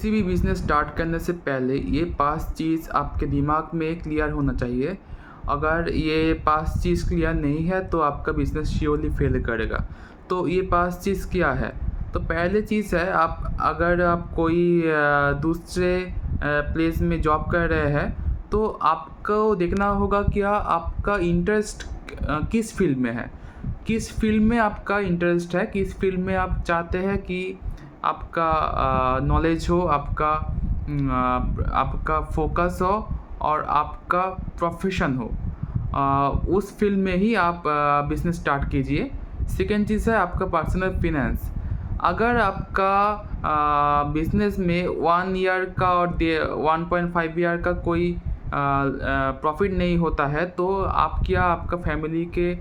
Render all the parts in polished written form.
किसी भी business start करने से पहले ये 5 चीज़ आपके दिमाग में क्लियर होना चाहिए। अगर ये 5 चीज़ क्लियर नहीं है तो आपका बिज़नेस श्योरली फेल करेगा। तो ये 5 चीज़ क्या है? तो पहली चीज़ है, अगर आप कोई दूसरे प्लेस में जॉब कर रहे हैं तो आपको देखना होगा क्या आपका इंटरेस्ट किस फ़ील्ड में है। किस फ़ील्ड में आपका इंटरेस्ट है, किस फ़ील्ड में आप चाहते हैं कि आपका नॉलेज हो, आपका फोकस हो और आपका प्रोफेशन हो। उस फील्ड में ही आप बिज़नेस स्टार्ट कीजिए। सेकेंड चीज़ है आपका पर्सनल फिनेंस। अगर आपका बिज़नेस में 1 ईयर का और 1.5 ईयर का कोई प्रॉफिट नहीं होता है तो आपका फैमिली के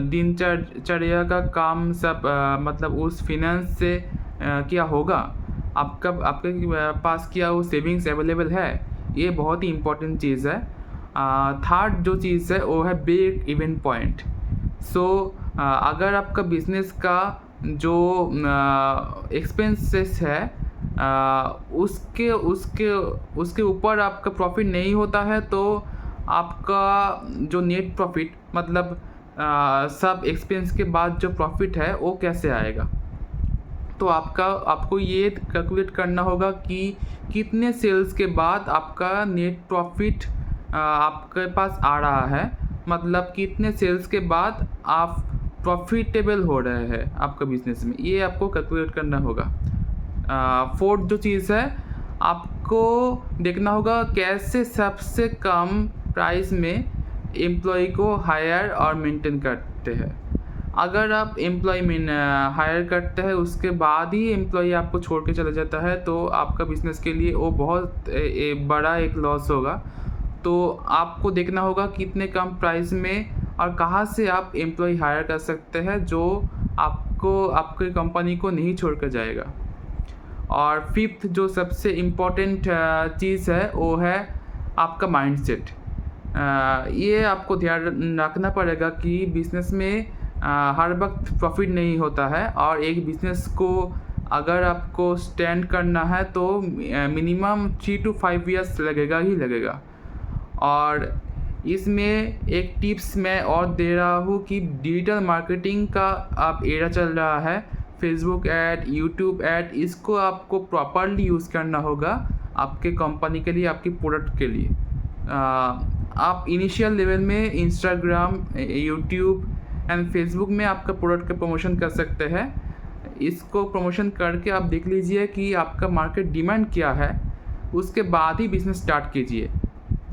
दिनचर्या का काम सब मतलब उस फिनेंस से क्या होगा? आपके पास क्या वो सेविंग्स अवेलेबल है? ये बहुत ही इम्पोर्टेंट चीज़ है। थर्ड जो चीज़ है वो है ब्रेक इवन पॉइंट। अगर आपका बिज़नेस का जो एक्सपेंसेस है उसके उसके उसके ऊपर आपका प्रॉफिट नहीं होता है तो आपका जो नेट प्रॉफिट मतलब सब एक्सपेंस के बाद जो प्रॉफिट है वो कैसे आएगा? तो आपको ये कैलकुलेट करना होगा कि कितने सेल्स के बाद आपका नेट प्रॉफिट आपके पास आ रहा है, मतलब कितने सेल्स के बाद आप प्रॉफिटेबल हो रहे हैं आपका बिज़नेस में, ये आपको कैलकुलेट करना होगा। फोर्थ जो चीज़ है, आपको देखना होगा कैसे सबसे कम प्राइस में एम्प्लॉय को हायर और मेंटेन करते हैं। अगर आप एम्प्लॉय हायर करते हैं उसके बाद ही एम्प्लॉय आपको छोड़ के चला जाता है तो आपका बिज़नेस के लिए वो बहुत बड़ा एक लॉस होगा। तो आपको देखना होगा कितने कम प्राइस में और कहाँ से आप एम्प्लॉय हायर कर सकते हैं जो आपकी कंपनी को नहीं छोड़ कर जाएगा। और फिफ्थ जो सबसे इम्पोर्टेंट चीज़ है वो है आपका माइंडसेट। ये आपको ध्यान रखना पड़ेगा कि बिज़नेस में हर वक्त प्रॉफिट नहीं होता है और एक बिज़नेस को अगर आपको स्टैंड करना है तो मिनिमम 3 to 5 ईयर्स लगेगा ही लगेगा। और इसमें एक टिप्स मैं और दे रहा हूँ कि डिजिटल मार्केटिंग का अब एरा चल रहा है। फेसबुक ऐड, यूट्यूब ऐड, इसको आपको प्रॉपरली यूज़ करना होगा आपके कंपनी के लिए, आपकी प्रोडक्ट के लिए। आप इनिशियल लेवल में इंस्टाग्राम, यूट्यूब एंड फेसबुक में आपका प्रोडक्ट का प्रमोशन कर सकते हैं। इसको प्रमोशन करके आप देख लीजिए कि आपका मार्केट डिमांड क्या है, उसके बाद ही बिज़नेस स्टार्ट कीजिए।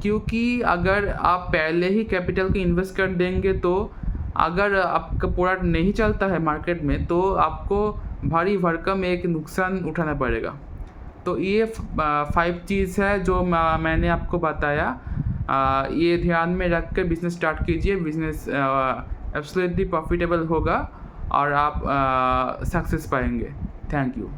क्योंकि अगर आप पहले ही कैपिटल को इन्वेस्ट कर देंगे तो अगर आपका प्रोडक्ट नहीं चलता है मार्केट में तो आपको भारी भरकम एक नुकसान उठाना पड़ेगा। तो ये 5 चीज़ है जो मैंने आपको बताया। ये ध्यान में रख कर बिज़नेस स्टार्ट कीजिए। बिज़नेस एब्सोल्युटली प्रॉफिटेबल होगा और आप सक्सेस पाएंगे। Thank you.